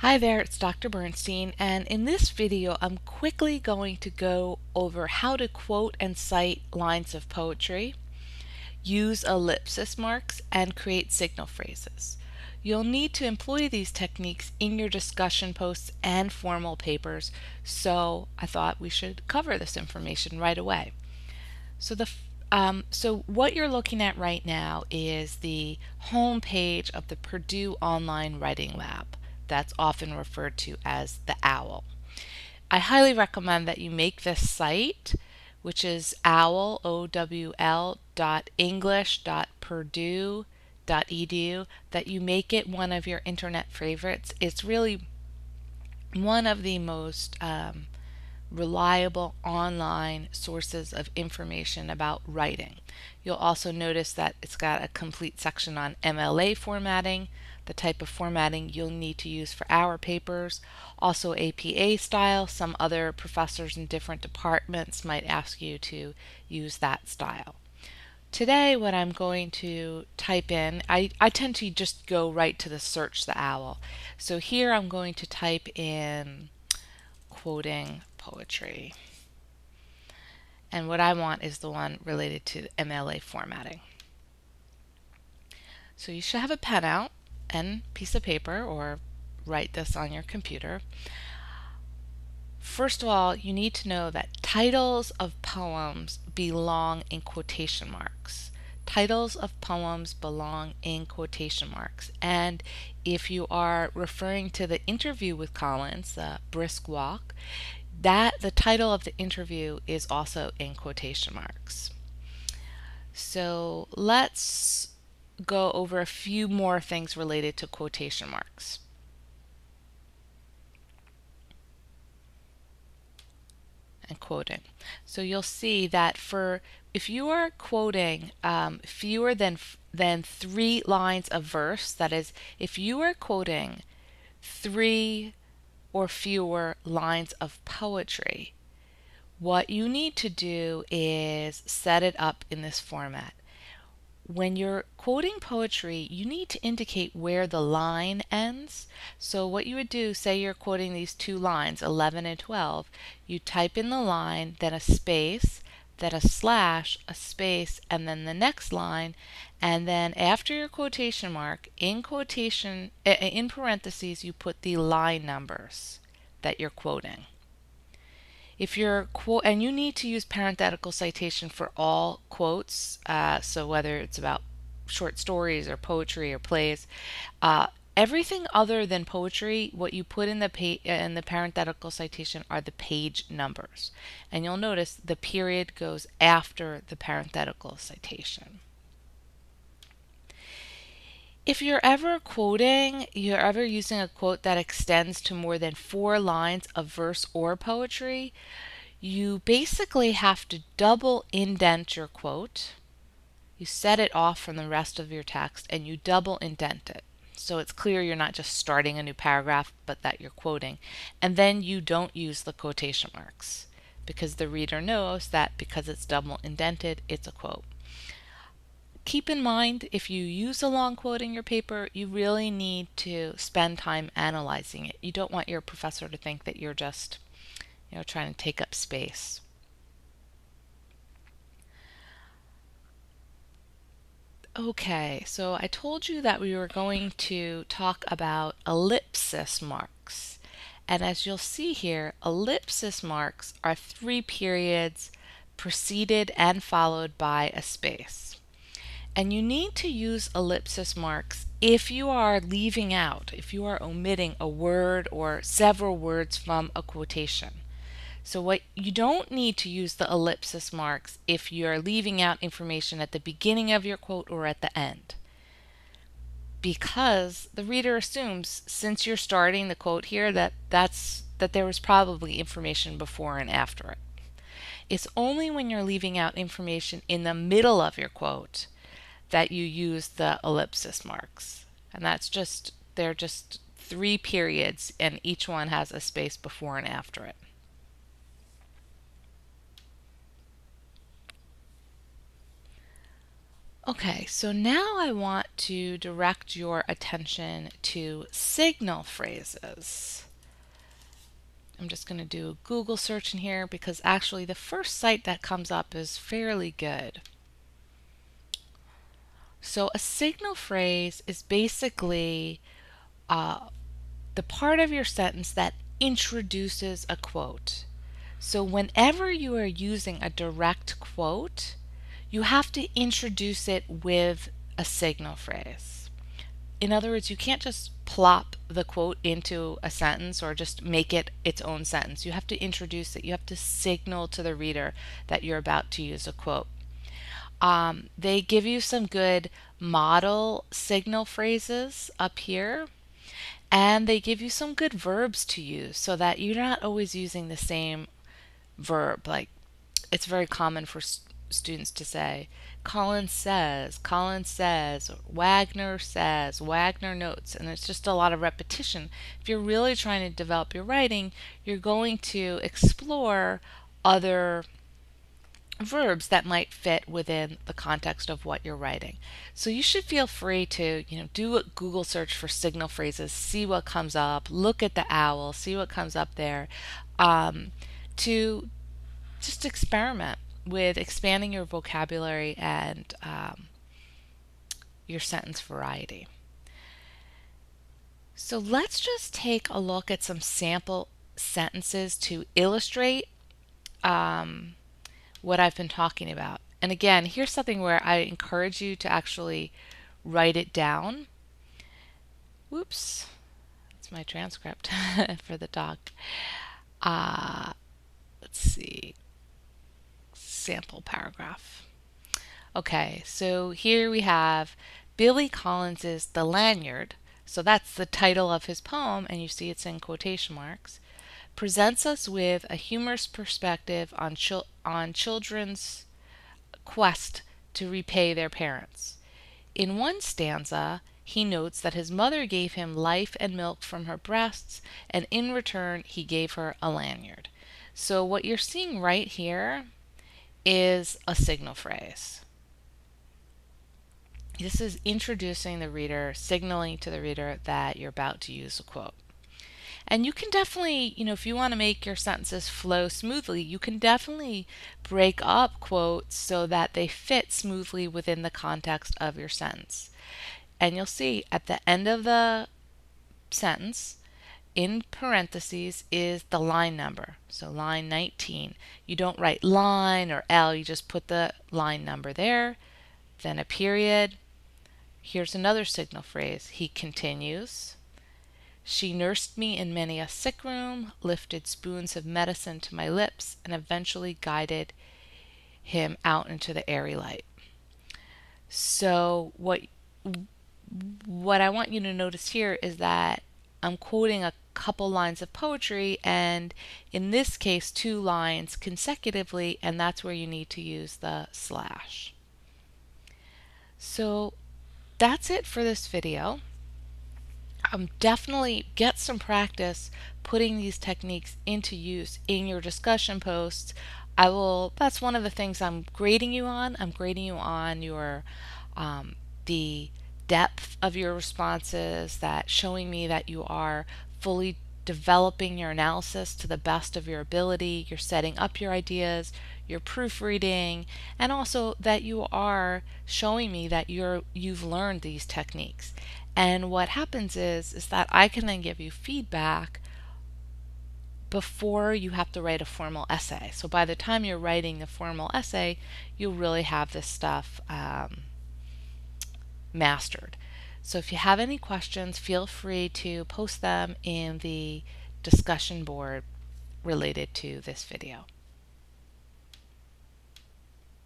Hi there, it's Dr. Bernstein, and in this video I'm quickly going to go over how to quote and cite lines of poetry, use ellipsis marks, and create signal phrases. You'll need to employ these techniques in your discussion posts and formal papers, so I thought we should cover this information right away. So what you're looking at right now is the home page of the Purdue Online Writing Lab. That's often referred to as the OWL. I highly recommend that you make this site, which is owl.english.purdue.edu, that you make it one of your internet favorites. It's really one of the most reliable online sources of information about writing. You'll also notice that it's got a complete section on MLA formatting, the type of formatting you'll need to use for our papers, also APA style. Some other professors in different departments might ask you to use that style. Today what I'm going to type in, I tend to just go right to the search the OWL. So here I'm going to type in quoting poetry. And what I want is the one related to MLA formatting. So you should have a pen out and piece of paper, or write this on your computer. First of all, you need to know that titles of poems belong in quotation marks. Titles of poems belong in quotation marks. And if you are referring to the interview with Collins, the brisk walk, that the title of the interview is also in quotation marks. So let's go over a few more things related to quotation marks. And quoting. So you'll see that if you are quoting fewer than 3 lines of verse, that is, if you are quoting 3 or fewer lines of poetry, what you need to do is set it up in this format. When you're quoting poetry, you need to indicate where the line ends. So what you would do, say you're quoting these 2 lines, 11 and 12, you type in the line, then a space, then a slash, a space, and then the next line, and then after your quotation mark, in parentheses, you put the line numbers that you're quoting. If you're and you need to use parenthetical citation for all quotes, so whether it's about short stories or poetry or plays, everything other than poetry, what you put in the parenthetical citation are the page numbers, and you'll notice the period goes after the parenthetical citation. If you're ever using a quote that extends to more than 4 lines of verse or poetry, you basically have to double indent your quote. You set it off from the rest of your text and you double indent it. So it's clear you're not just starting a new paragraph, but that you're quoting. And then you don't use the quotation marks, because the reader knows that because it's double indented, it's a quote. Keep in mind, if you use a long quote in your paper, you really need to spend time analyzing it. You don't want your professor to think that you're just, trying to take up space. Okay, so I told you that we were going to talk about ellipsis marks. And as you'll see here, ellipsis marks are 3 periods preceded and followed by a space. And you need to use ellipsis marks if you are leaving out, if you are omitting a word or several words from a quotation. So you don't need to use the ellipsis marks if you're leaving out information at the beginning of your quote or at the end, because the reader assumes, since you're starting the quote here, that there was probably information before and after it. It's only when you're leaving out information in the middle of your quote that you use the ellipsis marks. And they're just 3 periods, and each one has a space before and after it. Okay, so now I want to direct your attention to signal phrases. I'm just going to do a Google search in here because actually the first site that comes up is fairly good. So a signal phrase is basically the part of your sentence that introduces a quote. So whenever you are using a direct quote, you have to introduce it with a signal phrase. In other words, you can't just plop the quote into a sentence or just make it its own sentence. You have to introduce it. You have to signal to the reader that you're about to use a quote. They give you some good model signal phrases up here, and they give you some good verbs to use so that you're not always using the same verb. Like, it's very common for students to say, Colin says, Wagner notes, and it's just a lot of repetition. If you're really trying to develop your writing, you're going to explore other verbs that might fit within the context of what you're writing. So you should feel free to, do a Google search for signal phrases, see what comes up, look at the owl, see what comes up there, to just experiment with expanding your vocabulary and your sentence variety. So let's just take a look at some sample sentences to illustrate what I've been talking about. And again, here's something where I encourage you to actually write it down. Whoops, that's my transcript for the doc. Let's see, sample paragraph. Okay, so here we have Billy Collins's The Lanyard. So that's the title of his poem, and you see it's in quotation marks. Presents us with a humorous perspective on children's quest to repay their parents. In one stanza, he notes that his mother gave him life and milk from her breasts, and in return, he gave her a lanyard. So, what you're seeing right here is a signal phrase. This is introducing the reader, signaling to the reader that you're about to use a quote. And you can definitely, if you want to make your sentences flow smoothly, you can definitely break up quotes so that they fit smoothly within the context of your sentence. And you'll see at the end of the sentence, in parentheses, is the line number. So line 19. You don't write line or L, you just put the line number there, then a period. Here's another signal phrase. He continues. She nursed me in many a sick room, lifted spoons of medicine to my lips, and eventually guided him out into the airy light. So what I want you to notice here is that I'm quoting a couple lines of poetry, and in this case 2 lines consecutively, and that's where you need to use the slash. So that's it for this video. Definitely get some practice putting these techniques into use in your discussion posts. That's one of the things I'm grading you on. I'm grading you on your the depth of your responses, that showing me that you are fully developing your analysis to the best of your ability, you're setting up your ideas, you're proofreading, and also that you are showing me that you've learned these techniques. And what happens is that I can then give you feedback before you have to write a formal essay. So by the time you're writing the formal essay, you'll really have this stuff mastered. So if you have any questions, feel free to post them in the discussion board related to this video.